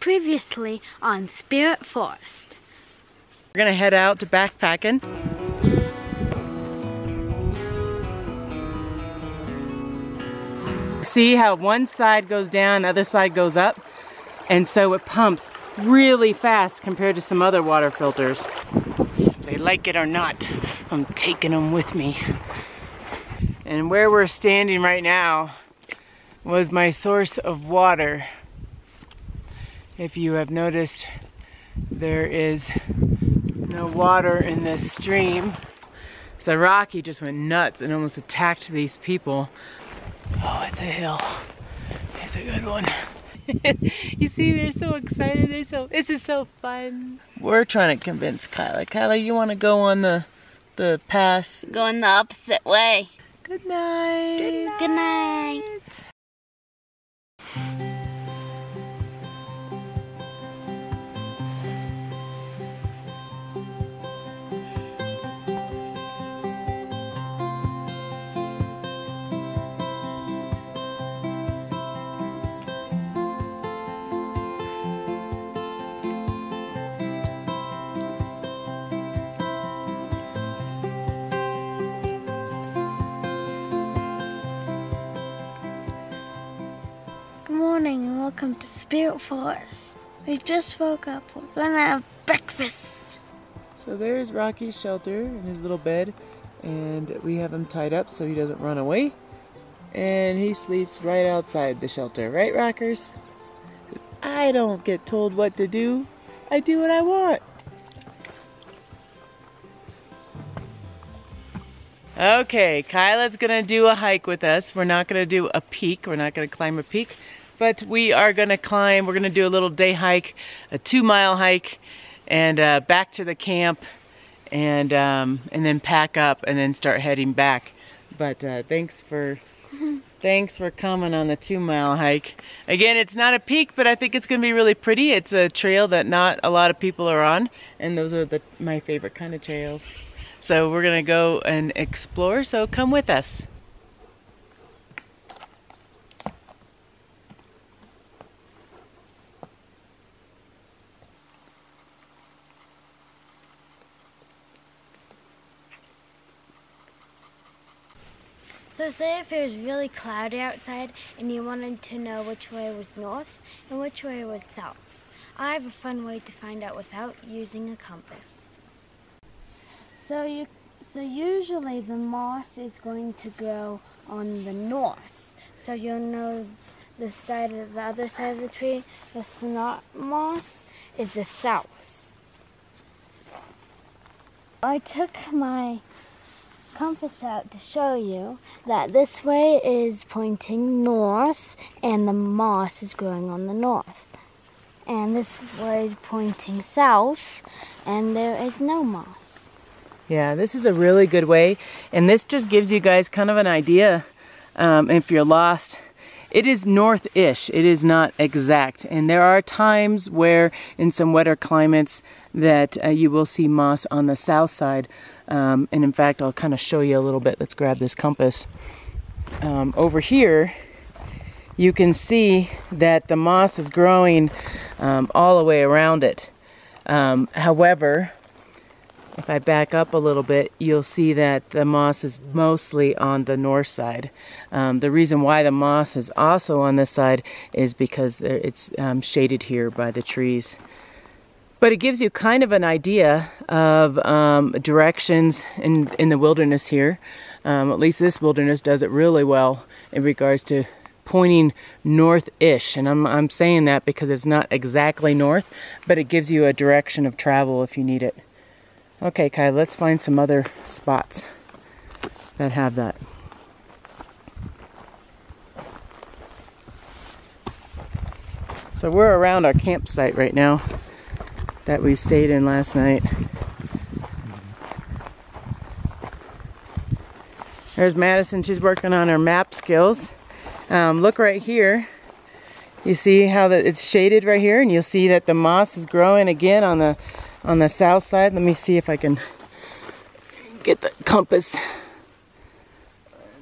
Previously on Spirit Forest. We're gonna head out to backpacking. See how one side goes down, the other side goes up? And so it pumps really fast compared to some other water filters. If they like it or not, I'm taking them with me. And where we're standing right now was my source of water. If you have noticed, there is no water in this stream. So Rocky just went nuts and almost attacked these people. Oh, it's a hill. It's a good one. You see, they're so excited. This is so fun. We're trying to convince Kyla. Kyla, you want to go on the pass? Going the opposite way. Good night. Good night. Good night. Good morning and welcome to Spirit Forest. We just woke up. We're gonna have breakfast. So there's Rocky's shelter in his little bed, and we have him tied up so he doesn't run away. And he sleeps right outside the shelter, right, Rockers? I don't get told what to do. I do what I want. Okay, Kyla's gonna do a hike with us. We're not gonna do a peak. We're not gonna climb a peak, but we are gonna climb. We're gonna do a little day hike, a 2-mile hike, and back to the camp, and then pack up and then start heading back. But thanks for coming on the 2-mile hike. Again, it's not a peak, but I think it's gonna be really pretty. It's a trail that not a lot of people are on, and those are my favorite kind of trails. So we're gonna go and explore, so come with us. So say if it was really cloudy outside and you wanted to know which way was north and which way was south. I have a fun way to find out without using a compass. So usually the moss is going to grow on the north. So you'll know the other side of the tree that's not moss is the south. I took my compass out to show you that this way is pointing north and the moss is growing on the north. And this way is pointing south and there is no moss. Yeah, this is a really good way, and this just gives you guys kind of an idea if you're lost. It is north-ish, it is not exact, and there are times where in some wetter climates that you will see moss on the south side, and in fact I'll kind of show you a little bit. Let's grab this compass. Over here you can see that the moss is growing all the way around it. However, if I back up a little bit, you'll see that the moss is mostly on the north side. The reason why the moss is also on this side is because it's shaded here by the trees. But it gives you kind of an idea of directions in the wilderness here. At least this wilderness does it really well in regards to pointing north-ish. And I'm saying that because it's not exactly north, but it gives you a direction of travel if you need it. Okay, Kai, let's find some other spots that have that. So we're around our campsite right now that we stayed in last night. There's Madison, she's working on her map skills. Look right here. You see how it's shaded right here, and you'll see that the moss is growing again on the south side. Let me see if I can get the compass.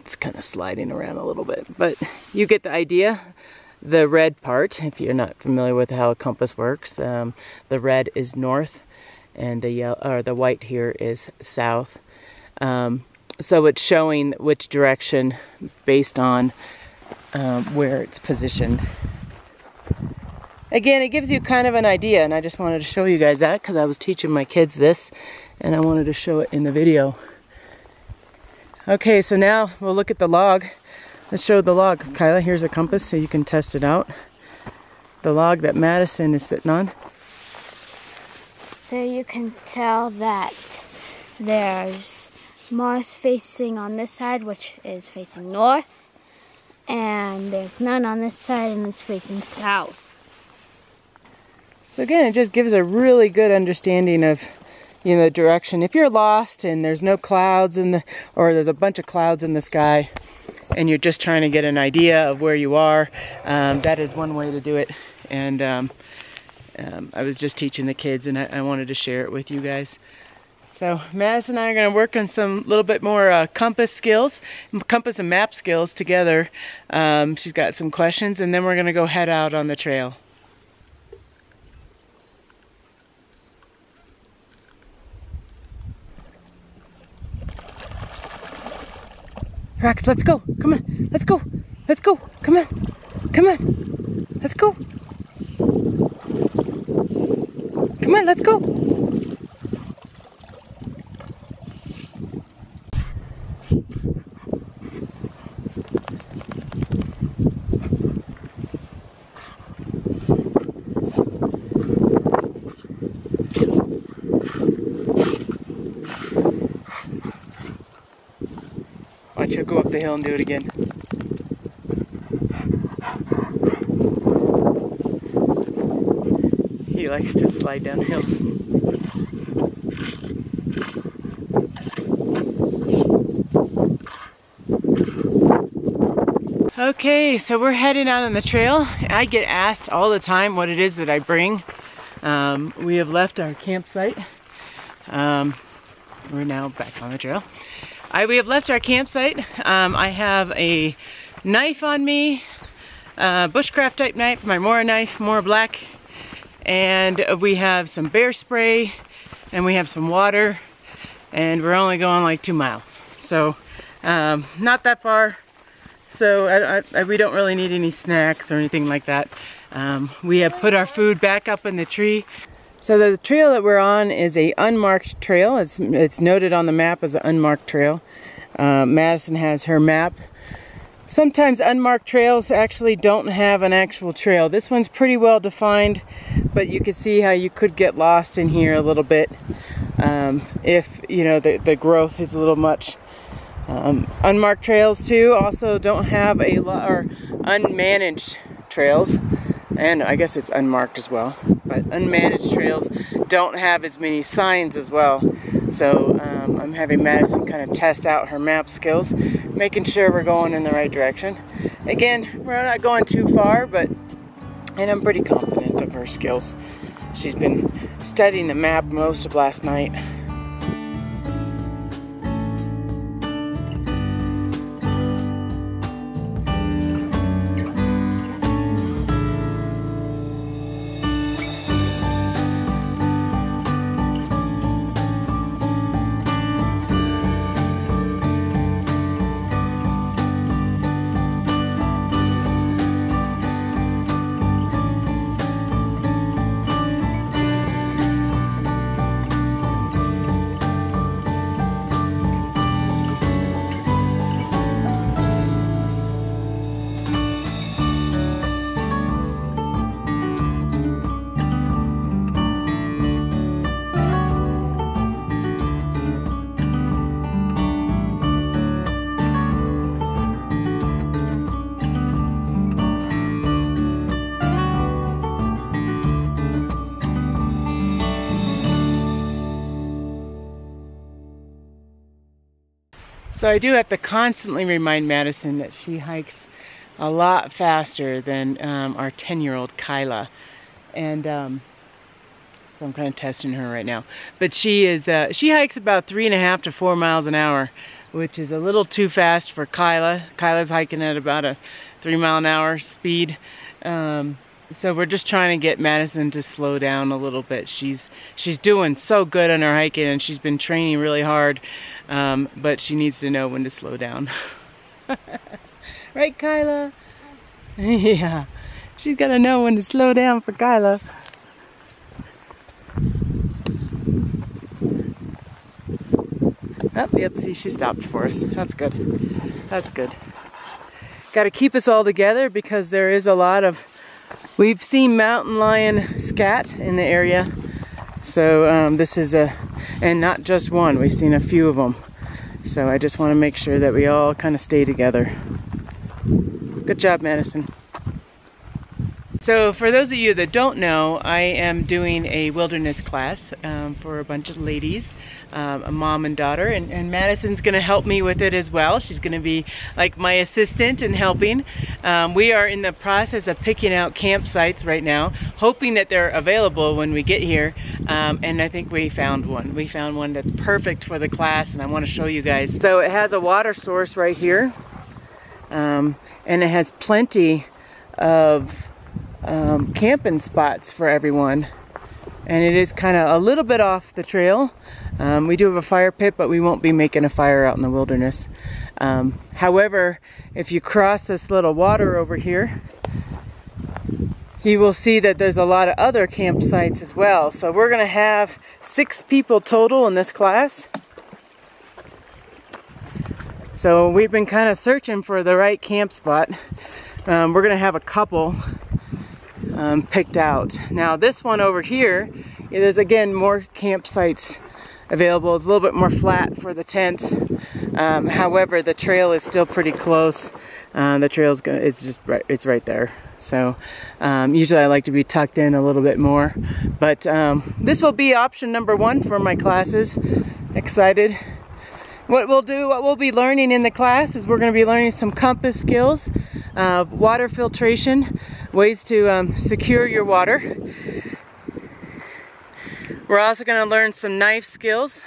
It's kind of sliding around a little bit, but you get the idea. the red part, if you're not familiar with how a compass works, the red is north and the yellow, or the white here is south. So it's showing which direction based on where it's positioned. Again, it gives you kind of an idea, and I just wanted to show you guys that because I was teaching my kids this and I wanted to show it in the video. Okay, so now we'll look at the log. Let's show the log. Kyla, here's a compass so you can test it out. The log that Madison is sitting on. So you can tell that there's Mars facing on this side, which is facing north, and there's none on this side and it's facing south. So again, it just gives a really good understanding of, you know, the direction. If you're lost and there's no clouds or there's a bunch of clouds in the sky and you're just trying to get an idea of where you are, that is one way to do it. And I was just teaching the kids and I wanted to share it with you guys. So Madison and I are going to work on some little bit more compass skills, compass and map skills together. She's got some questions and then we're going to go head out on the trail. Rex, let's go. Come on. Let's go. Let's go. Come on. Come on. Let's go. Come on, let's go. Why don't you go up the hill and do it again? He likes to slide down hills. Okay, so we're heading out on the trail. I get asked all the time what it is that I bring. We have left our campsite. We're now back on the trail. We have left our campsite. I have a knife on me, bushcraft type knife, my Mora knife, Mora Black, and we have some bear spray, and we have some water, and we're only going like 2 miles. So not that far. So we don't really need any snacks or anything like that. We have put our food back up in the tree. So the trail that we're on is a unmarked trail. It's noted on the map as an unmarked trail. Madison has her map. Sometimes unmarked trails actually don't have an actual trail. This one's pretty well defined, but you can see how you could get lost in here a little bit if, you know, the growth is a little much. Unmarked trails too also don't have a lot, or unmanaged trails, and I guess it's unmarked as well, but unmanaged trails don't have as many signs as well. So I'm having Madison kind of test out her map skills, making sure we're going in the right direction. Again, we're not going too far, and I'm pretty confident of her skills. She's been studying the map most of last night. So I do have to constantly remind Madison that she hikes a lot faster than our 10-year-old Kyla. And so I'm kind of testing her right now. But she hikes about 3.5 to 4 miles an hour, which is a little too fast for Kyla. Kyla's hiking at about a 3 mile an hour speed. So we're just trying to get Madison to slow down a little bit. She's doing so good on her hiking, and she's been training really hard, but she needs to know when to slow down. Right, Kyla? Yeah, she's got to know when to slow down for Kyla. Oh, yep, see, she stopped for us. That's good. That's good. Got to keep us all together because there is a lot of... We've seen mountain lion scat in the area. So this is a... And not just one, we've seen a few of them. So I just want to make sure that we all kind of stay together. Good job, Madison. So for those of you that don't know, I am doing a wilderness class for a bunch of ladies, a mom and daughter, and Madison's going to help me with it as well. She's going to be like my assistant and helping. We are in the process of picking out campsites right now, hoping that they're available when we get here, and I think we found one. We found one that's perfect for the class, and I want to show you guys. So it has a water source right here, and it has plenty of camping spots for everyone, and it is kind of a little bit off the trail. We do have a fire pit, but we won't be making a fire out in the wilderness. However, if you cross this little water over here, you will see that there's a lot of other campsites as well. So we're gonna have 6 people total in this class. So we've been kind of searching for the right camp spot. We're gonna have a couple picked out. Now this one over here, there's again more campsites available. It's a little bit more flat for the tents. However, the trail is still pretty close. The trail's it's right there. So usually I like to be tucked in a little bit more, but this will be option number 1 for my classes. Excited. What we'll be learning in the class is we're going to be learning some compass skills, water filtration, ways to secure your water. We're also going to learn some knife skills.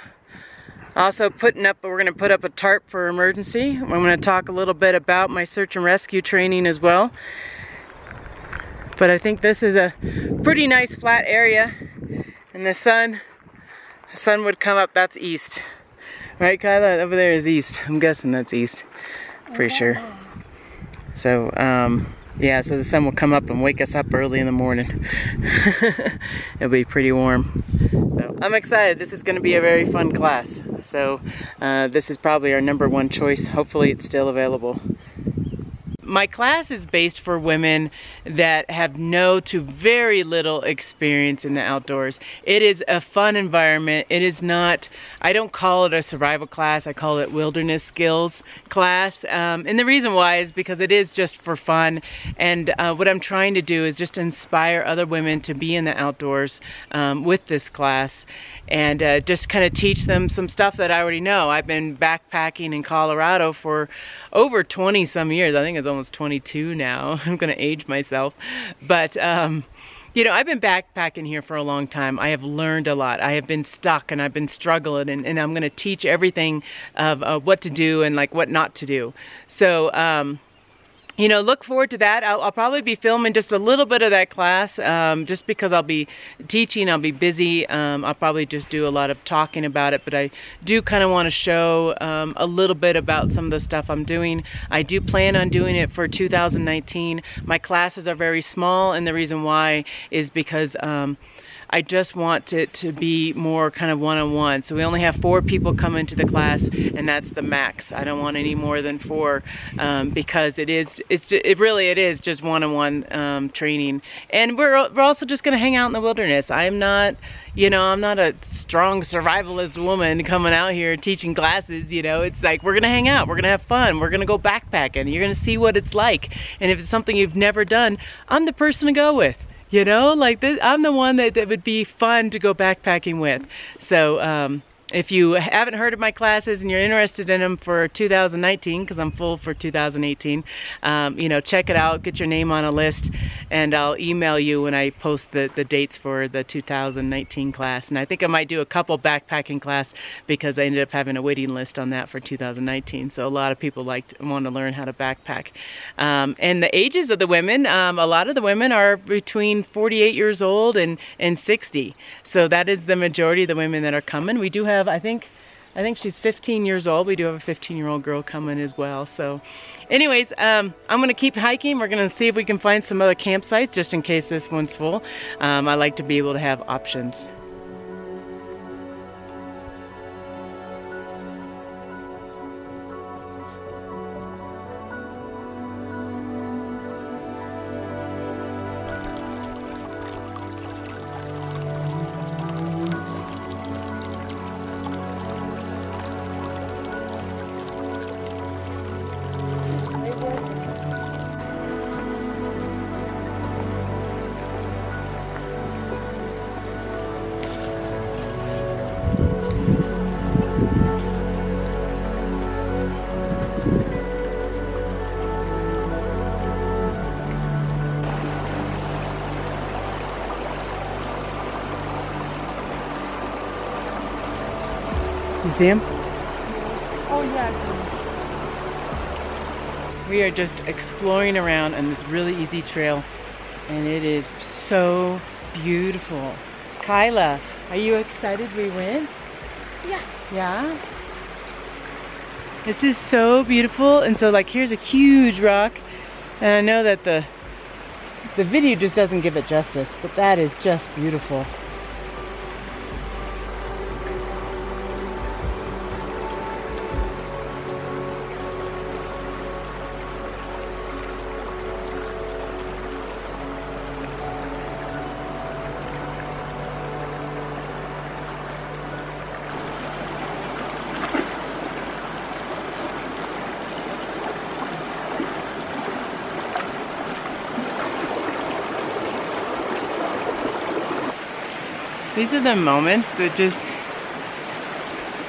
Also we're going to put up a tarp for emergency. I'm going to talk a little bit about my search and rescue training as well. But I think this is a pretty nice flat area, and the sun would come up. That's east. Right, Kyla? Over there is east. I'm guessing that's east. Pretty sure. So, yeah, so the sun will come up and wake us up early in the morning. It'll be pretty warm. So I'm excited. This is going to be a very fun class. So this is probably our number 1 choice. Hopefully it's still available. My class is based for women that have no to very little experience in the outdoors. It is a fun environment. It is not, I don't call it a survival class, I call it wilderness skills class. And the reason why is because it is just for fun. And what I'm trying to do is just inspire other women to be in the outdoors with this class, and just kind of teach them some stuff that I already know. I've been backpacking in Colorado for over 20 some years. I think it's almost 22 now. I'm gonna age myself. But you know, I've been backpacking here for a long time. I have learned a lot. I have been stuck and I've been struggling, and I'm gonna teach everything of what to do and like what not to do. So you know, look forward to that. I'll probably be filming just a little bit of that class, just because I'll be teaching, I'll be busy. I'll probably just do a lot of talking about it, but I do kind of want to show a little bit about some of the stuff I'm doing. I do plan on doing it for 2019. My classes are very small, and the reason why is because I just want it to be more kind of one-on-one. So we only have 4 people come into the class, and that's the max. I don't want any more than 4 because it really is just one-on-one training. And we're also just gonna hang out in the wilderness. I'm not, you know, I'm not a strong survivalist woman coming out here teaching classes, you know. It's like, we're gonna hang out, we're gonna have fun, we're gonna go backpacking, you're gonna see what it's like. And if it's something you've never done, I'm the person to go with. You know, like this, I'm the one that would be fun to go backpacking with. So If you haven't heard of my classes and you're interested in them for 2019, because I'm full for 2018, you know, check it out, get your name on a list, and I'll email you when I post the dates for the 2019 class. And I think I might do a couple backpacking class because I ended up having a waiting list on that for 2019. So a lot of people want to learn how to backpack. And the ages of the women, a lot of the women are between 48 years old and 60. So that is the majority of the women that are coming. We do have, I think she's 15 years old. We do have a 15-year-old girl coming as well. So anyways, I'm gonna keep hiking. We're gonna see if we can find some other campsites just in case this one's full. I like to be able to have options. You see him? Oh yeah. We are just exploring around on this really easy trail, and it is so beautiful. Kyla, are you excited we went? Yeah. Yeah? This is so beautiful, and so like here's a huge rock, and I know that the video just doesn't give it justice, but that is just beautiful. These are the moments that just,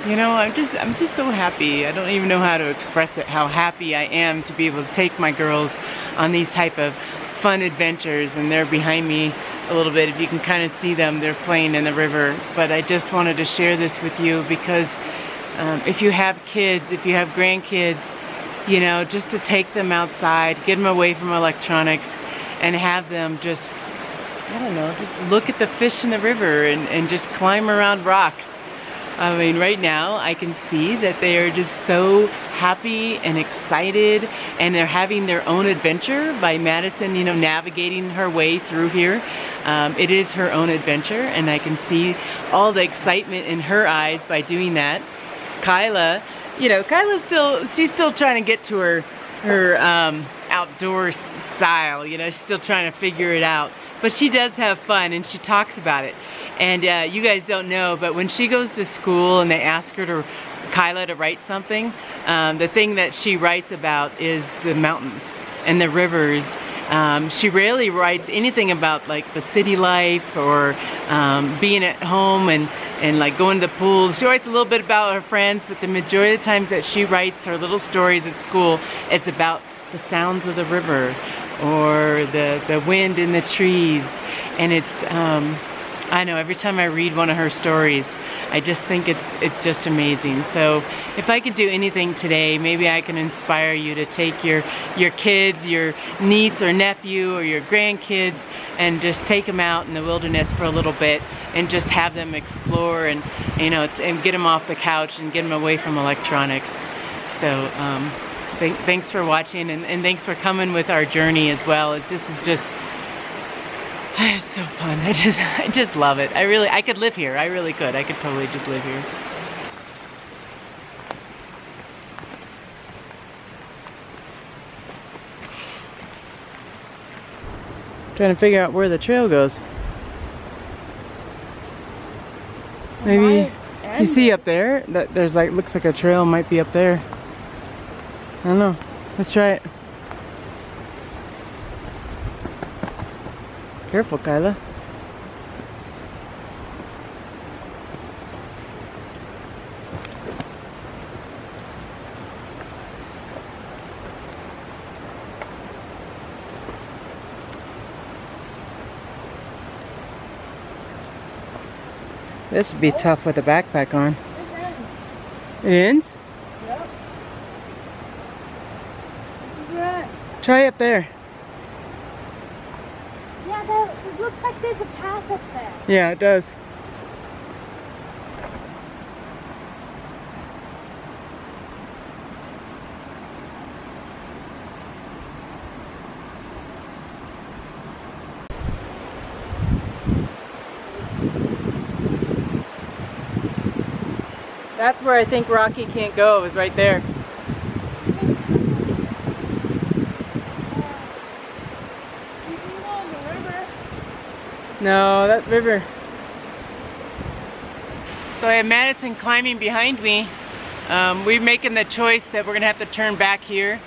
you know, I'm just so happy. I don't even know how to express it, how happy I am to be able to take my girls on these type of fun adventures. And they're behind me a little bit. If you can kind of see them, they're playing in the river. But I just wanted to share this with you because if you have kids, if you have grandkids, you know, just to take them outside, get them away from electronics, and have them just, I don't know, just look at the fish in the river and just climb around rocks. I mean, right now I can see that they are just so happy and excited, and they're having their own adventure by Madison, you know, navigating her way through here. It is her own adventure, and I can see all the excitement in her eyes by doing that. Kyla, you know, she's still trying to get to her outdoor style, you know, she's still trying to figure it out. But she does have fun, and she talks about it. And you guys don't know, but when she goes to school and they ask her Kyla to write something, the thing that she writes about is the mountains and the rivers. She rarely writes anything about like the city life or being at home and like going to the pool. She writes a little bit about her friends, but the majority of the times that she writes her little stories at school, it's about the sounds of the river or the wind in the trees. And it's I know, every time I read one of her stories, I just think it's just amazing. So if I could do anything today, maybe I can inspire you to take your kids, your niece or nephew or your grandkids, and just take them out in the wilderness for a little bit and just have them explore and, you know, and get them off the couch and get them away from electronics. So thanks for watching, and thanks for coming with our journey as well. This is just, it's so fun. I just love it. I could live here. I really could. I could totally just live here. Trying to figure out where the trail goes. Maybe you see up there that there's like, looks like a trail might be up there. I don't know. Let's try it. Careful, Kyla. This would be tough with a backpack on. This ends. It ends? Yep. This is where I... Try up there. Yeah, it looks like there's a path up there. Yeah, it does. That's where I think Rocky can't go, is right there. No, that river. So I have Madison climbing behind me. We're making the choice that we're gonna have to turn back here.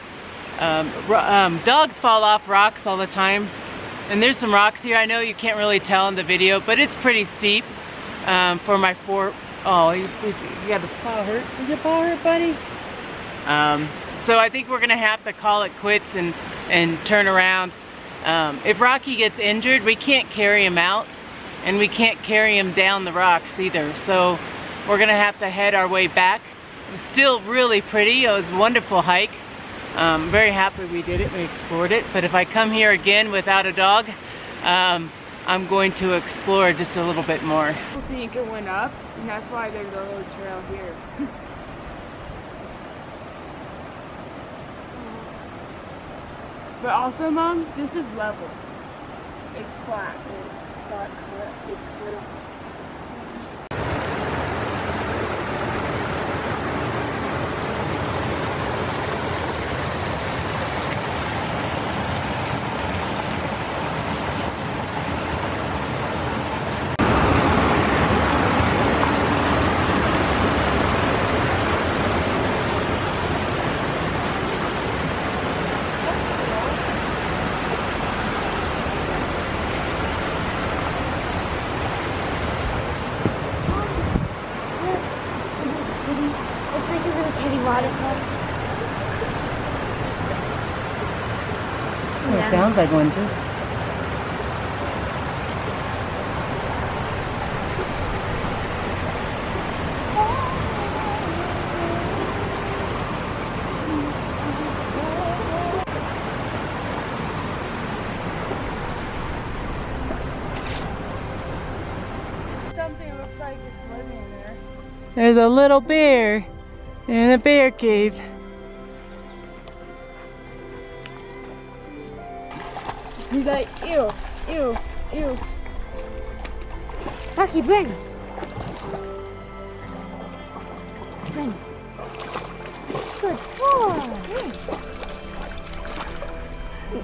Dogs fall off rocks all the time. And there's some rocks here. I know you can't really tell in the video, but it's pretty steep for my Oh, you got his paw hurt. Is your paw hurt, buddy? So I think we're gonna have to call it quits and turn around. If Rocky gets injured, we can't carry him out, and we can't carry him down the rocks either. So we're gonna have to head our way back. It was still really pretty. It was a wonderful hike. I'm very happy we did it, we explored it. But if I come here again without a dog, I'm going to explore just a little bit more. I think it went up, and that's why there's a little trail here. But also, Mom, this is level. It's flat. It's flat. It's little. It's like a little tiny waterfall. Oh, it sounds like one too. Something looks like it's living in there. There's a little bear in a bear cave. He's like, ew, ew, ew. Rocky, bring. Bring. Good boy.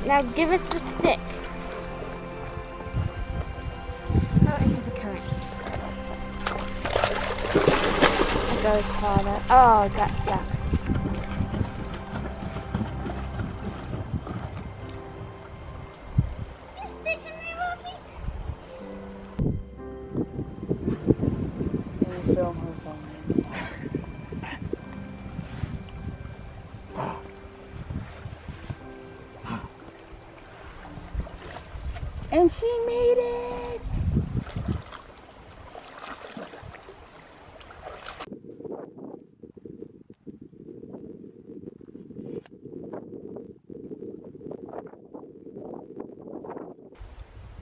Now give us the stick. Oh, into the current. It goes farther. Oh, got stuck. You're sticking me, Rocky. And film her phone. And she made it!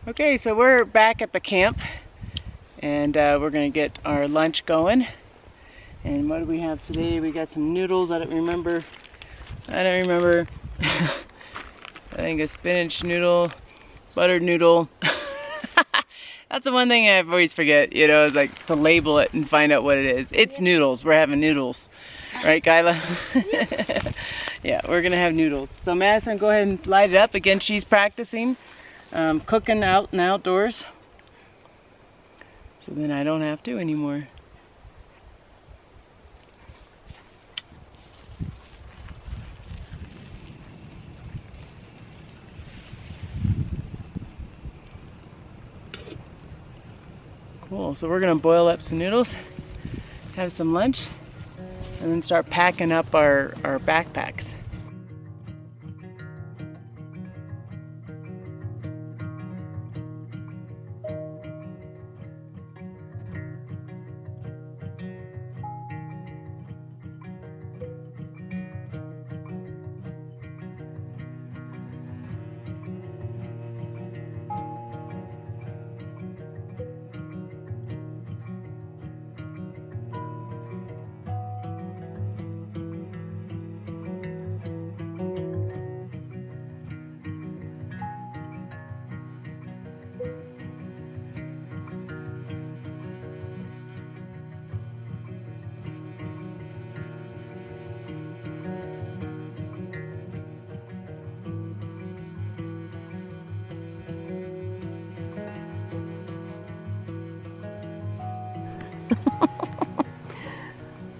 Okay, so we're back at the camp, and we're gonna get our lunch going. And what do we have today? We got some noodles. I don't remember. I think a spinach noodle, buttered noodle. That's the one thing I always forget, you know, is like to label it and find out what it is. It's noodles. We're having noodles. Right, Kyla? Yeah, we're gonna have noodles. So Madison, go ahead and light it up. Again, she's practicing cooking out and outdoors. So then I don't have to anymore. Cool, so we're gonna boil up some noodles, have some lunch, and then start packing up our backpacks.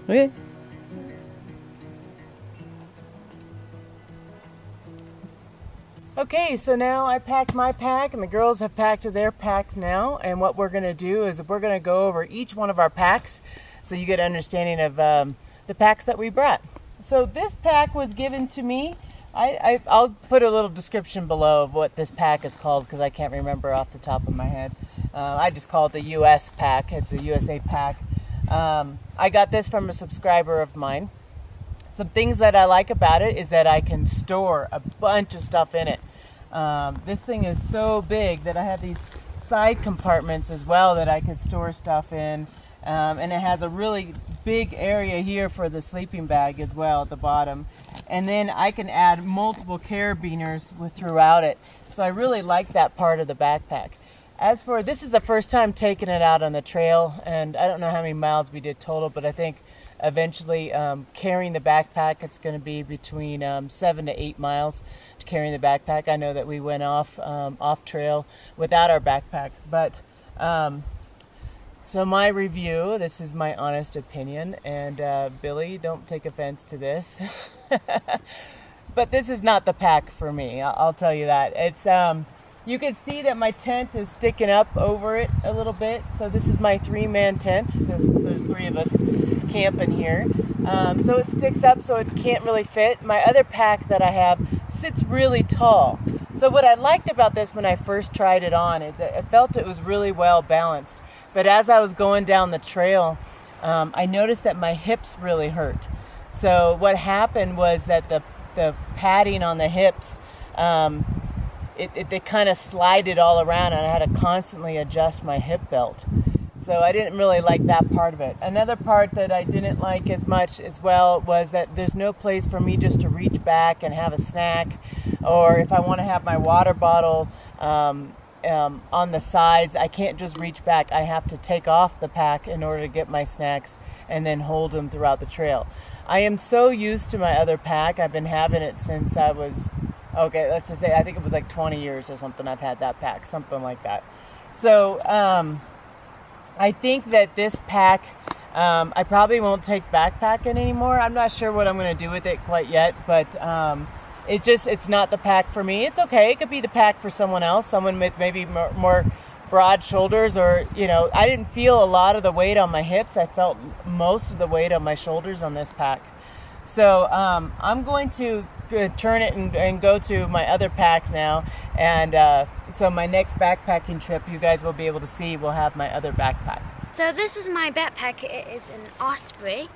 Okay. Okay, so now I packed my pack and the girls have packed their pack now, and what we're going to do is we're going to go over each one of our packs so you get an understanding of the packs that we brought. So this pack was given to me. I'll put a little description below of what this pack is called because I can't remember off the top of my head. I just call it the US pack. It's a USA pack. I got this from a subscriber of mine. Some things that I like about it is that I can store a bunch of stuff in it. This thing is so big that I have these side compartments as well that I can store stuff in. And it has a really big area here for the sleeping bag as well at the bottom. And then I can add multiple carabiners throughout it. So I really like that part of the backpack. As for, this is the first time taking it out on the trail, and I don't know how many miles we did total, but I think eventually carrying the backpack, it's going to be between 7 to 8 miles to carrying the backpack. I know that we went off trail without our backpacks, but so my review, this is my honest opinion, and Billy, don't take offense to this, but this is not the pack for me, I'll tell you that. It's you can see that my tent is sticking up over it a little bit. So this is my 3-man tent. So there's 3 of us camping here. So it sticks up so it can't really fit. My other pack that I have sits really tall. So what I liked about this when I first tried it on is that I felt it was really well balanced. But as I was going down the trail, I noticed that my hips really hurt. So what happened was that the padding on the hips, they kind of slided all around, and I had to constantly adjust my hip belt. So I didn't really like that part of it. Another part that I didn't like as much as well was that there's no place for me just to reach back and have a snack, or if I want to have my water bottle on the sides, I can't just reach back. I have to take off the pack in order to get my snacks and then hold them throughout the trail. I am so used to my other pack. I've been having it since I was, okay, let's just say, I think it was like 20 years or something I've had that pack, something like that. So I think that this pack, I probably won't take backpacking anymore. I'm not sure what I'm going to do with it quite yet, but it's not the pack for me. It's okay. It could be the pack for someone else, someone with maybe more broad shoulders, or, you know, I didn't feel a lot of the weight on my hips. I felt most of the weight on my shoulders on this pack. So I'm going to turn it and go to my other pack now, and so my next backpacking trip, you guys will be able to see, we'll have my other backpack. So this is my backpack. It is an Osprey.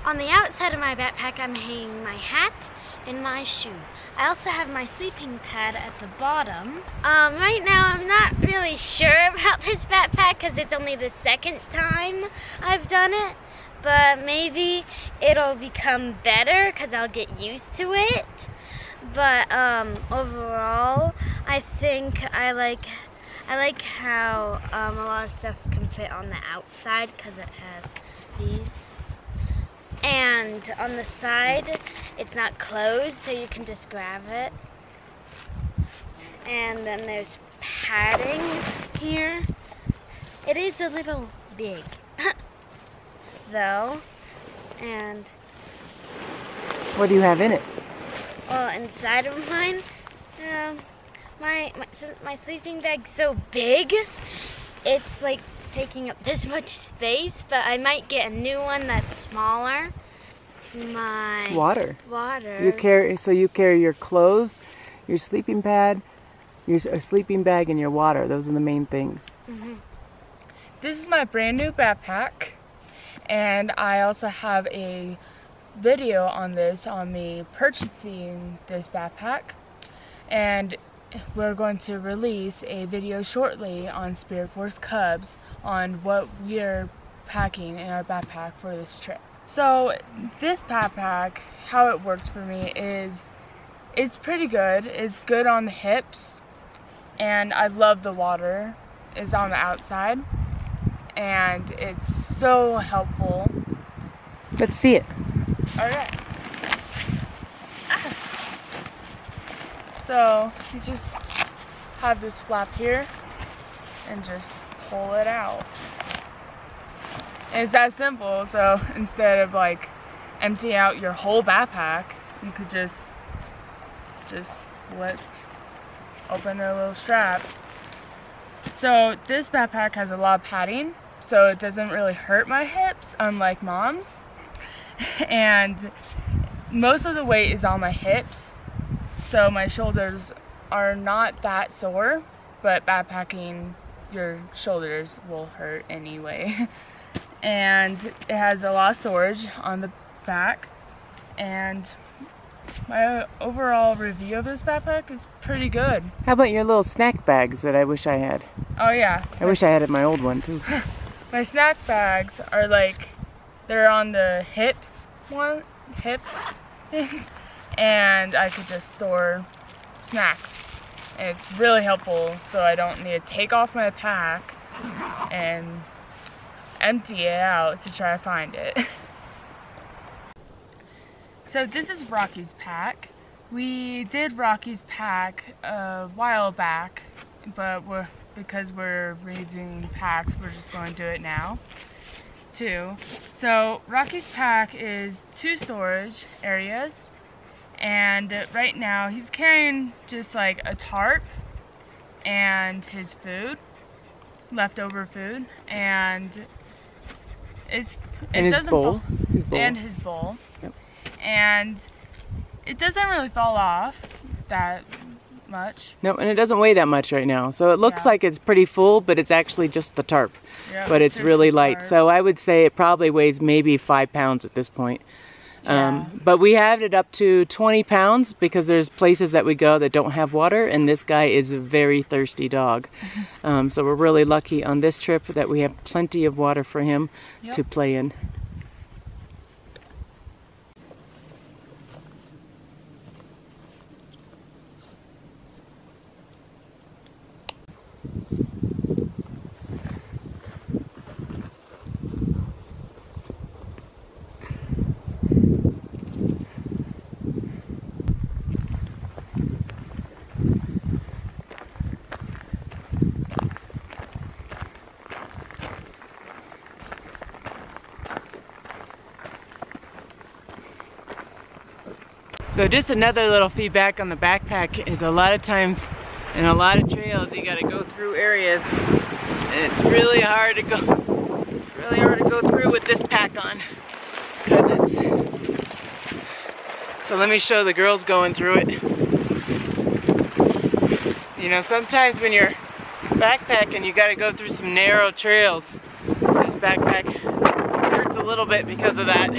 On the outside of my backpack, I'm hanging my hat and my shoe. I also have my sleeping pad at the bottom. Right now, I'm not really sure about this backpack because it's only the second time I've done it. But maybe it'll become better because I'll get used to it. But overall, I think I like how a lot of stuff can fit on the outside because it has these. And on the side, it's not closed, so you can just grab it. And then there's padding here. It is a little big. Though, and what do you have in it? Well, inside of mine, my sleeping bag's so big, it's like taking up this much space. But I might get a new one that's smaller. My water. You carry your clothes, your sleeping pad, your sleeping bag, and your water. Those are the main things. Mm-hmm. This is my brand new backpack. And I also have a video on this, on me purchasing this backpack. And we're going to release a video shortly on Spirit Force Cubs on what we're packing in our backpack for this trip. So this backpack, how it worked for me is, it's pretty good. It's good on the hips. And I love the water. It's on the outside. And it's so helpful. Let's see it. Alright. So you just have this flap here and just pull it out. And it's that simple, so instead of like emptying out your whole backpack, you could just open a little strap. So this backpack has a lot of padding, so it doesn't really hurt my hips, unlike Mom's. And most of the weight is on my hips, so my shoulders are not that sore, but backpacking, your shoulders will hurt anyway. And it has a lot of storage on the back, and my overall review of this backpack is pretty good. How about your little snack bags that I wish I had? Oh yeah. I wish I had my old one too. My snack bags are like, they're on the hip things, and I could just store snacks. And it's really helpful, so I don't need to take off my pack and empty it out to try to find it. So this is Rocky's pack. We did Rocky's pack a while back, but because we're redoing packs, we're just going to do it now too. So Rocky's pack is 2 storage areas, and right now he's carrying just like a tarp and his food, leftover food, and his bowl. And his bowl. Yep. And it doesn't really fall off that much. No, and it doesn't weigh that much right now. So it looks like it's pretty full, but it's actually just the tarp. Yep, but it's really light. So I would say it probably weighs maybe 5 pounds at this point. Yeah. But we have it up to 20 pounds because there's places that we go that don't have water, and this guy is a very thirsty dog. So we're really lucky on this trip that we have plenty of water for him to play in. So just another little feedback on the backpack is a lot of times in a lot of trails you got to go through areas, and it's really hard to go through with this pack on because it's. So let me show the girls going through it. You know, sometimes when you're backpacking you got to go through some narrow trails. This backpack hurts a little bit because of that.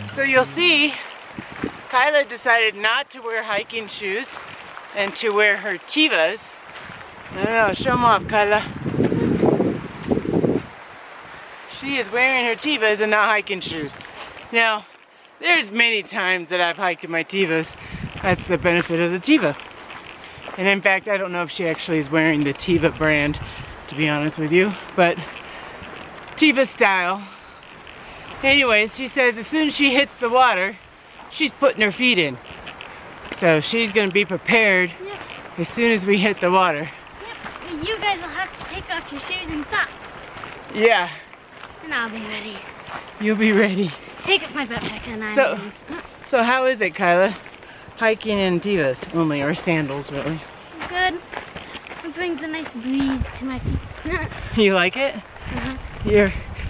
So you'll see, Kyla decided not to wear hiking shoes and to wear her Tevas. I don't know, show them off, Kyla. She is wearing her Tevas and not hiking shoes. Now, there's many times that I've hiked in my Tevas. That's the benefit of the Teva. And in fact, I don't know if she actually is wearing the Teva brand, to be honest with you, but Teva style. Anyways, she says as soon as she hits the water, she's putting her feet in. So she's gonna be prepared as soon as we hit the water. Yep, you guys will have to take off your shoes and socks. Yeah. And I'll be ready. You'll be ready. Take off my backpack and So how is it, Kyla? Hiking in Tevas only, or sandals really? Good. It brings a nice breeze to my feet. You like it?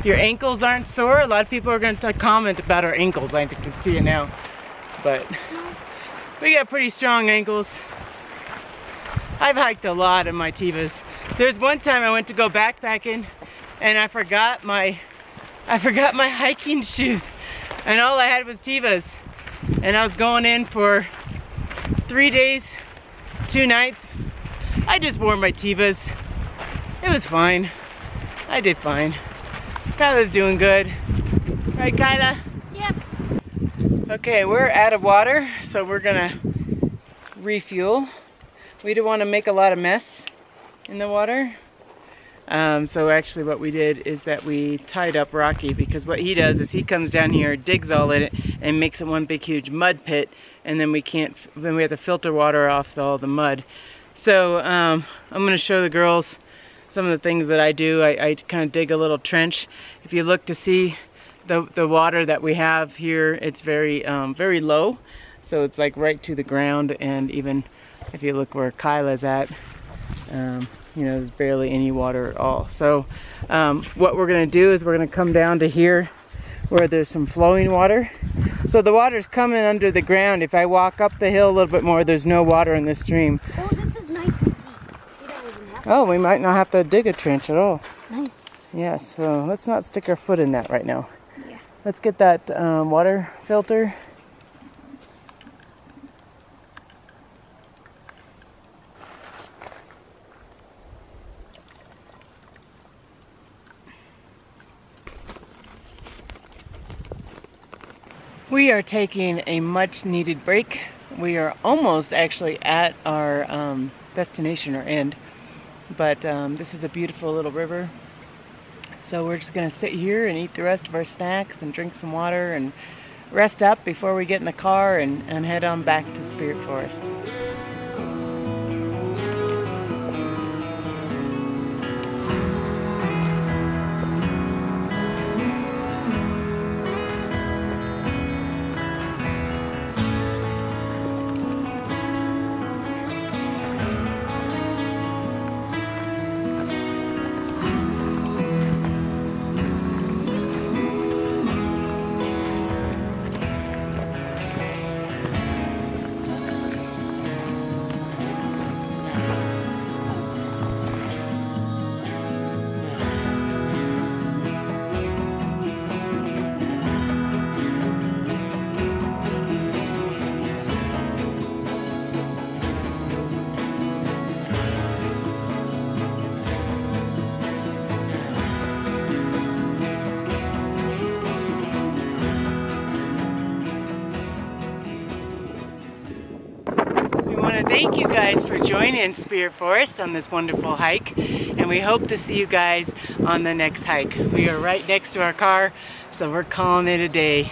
Your ankles aren't sore? A lot of people are going to comment about our ankles. I can see it now. But we got pretty strong ankles. I've hiked a lot in my Tevas. There's one time I went to go backpacking and I forgot my hiking shoes. And all I had was Tevas. And I was going in for 3 days, 2 nights. I just wore my Tevas. It was fine. I did fine. Kyla's doing good. Right, Kyla? Yep. Okay, we're out of water, so we're gonna refuel. We don't want to make a lot of mess. in the water. So actually what we did is that we tied up Rocky, because what he does is he comes down here, digs all in it, and makes it one big huge mud pit, and then we have to filter water off all the mud. So I'm going to show the girls some of the things that I do. I kind of dig a little trench. If you look to see the water that we have here, it's very very low, so it's like right to the ground, and even if you look where Kyla's at, you know, there's barely any water at all. So what we're going to do is we're going to come down to here where there's some flowing water. So the water's coming under the ground. If I walk up the hill a little bit more, there's no water in this stream. Oh, this is nice and deep. We don't even have to. Oh, we might not have to dig a trench at all. Nice. Yes, so let's not stick our foot in that right now. Yeah. Let's get that water filter. We are taking a much needed break. We are almost actually at our destination or end, but this is a beautiful little river. So we're just gonna sit here and eat the rest of our snacks and drink some water and rest up before we get in the car and head on back to Spirit Forest. Thank you guys for joining Spirit Forest on this wonderful hike, and we hope to see you guys on the next hike. We are right next to our car, so we're calling it a day.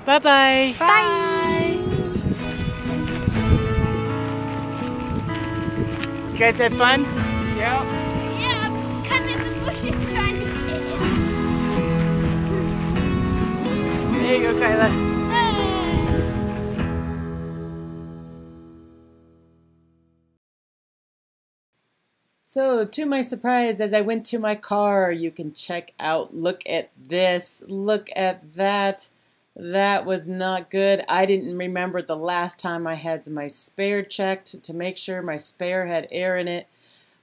Bye-bye. Bye. You guys had fun? Yep. Yeah, I'm kind of in the bushes trying to get it. There you go, Kyla. So, to my surprise, as I went to my car, you can check out, look at this, look at that. That was not good. I didn't remember the last time I had my spare checked to make sure my spare had air in it.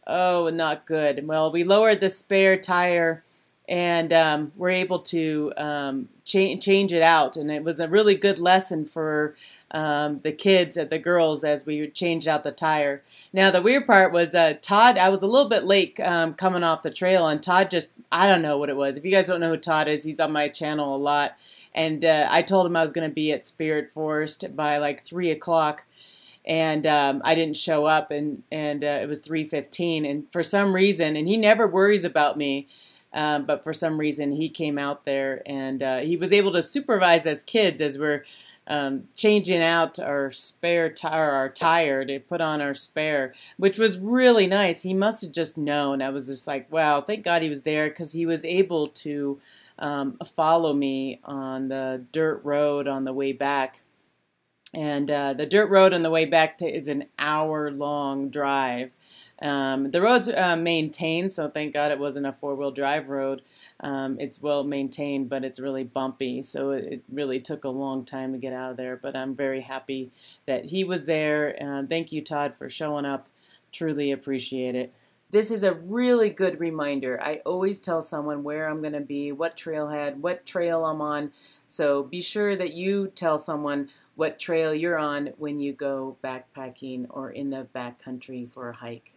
Oh, not good. Well, we lowered the spare tire and we're able to change it out. And it was a really good lesson for the kids and the girls as we changed out the tire. Now, the weird part was Todd, I was a little bit late coming off the trail, and Todd just, I don't know what it was. If you guys don't know who Todd is, he's on my channel a lot. And I told him I was going to be at Spirit Forest by like 3 o'clock. And I didn't show up, and it was 3:15. And for some reason, and he never worries about me, but for some reason he came out there, and he was able to supervise us kids as we're changing out our spare tire, our tire to put on our spare, which was really nice. He must have just known. I was just like, wow, thank God he was there, because he was able to follow me on the dirt road on the way back. And the dirt road on the way back is an hour-long drive. The road's maintained, so thank God it wasn't a four-wheel drive road. It's well maintained, but it's really bumpy, so it really took a long time to get out of there. But I'm very happy that he was there. Thank you, Todd, for showing up. Truly appreciate it. This is a really good reminder. I always tell someone where I'm going to be, what trailhead, what trail I'm on. So be sure that you tell someone what trail you're on when you go backpacking or in the backcountry for a hike.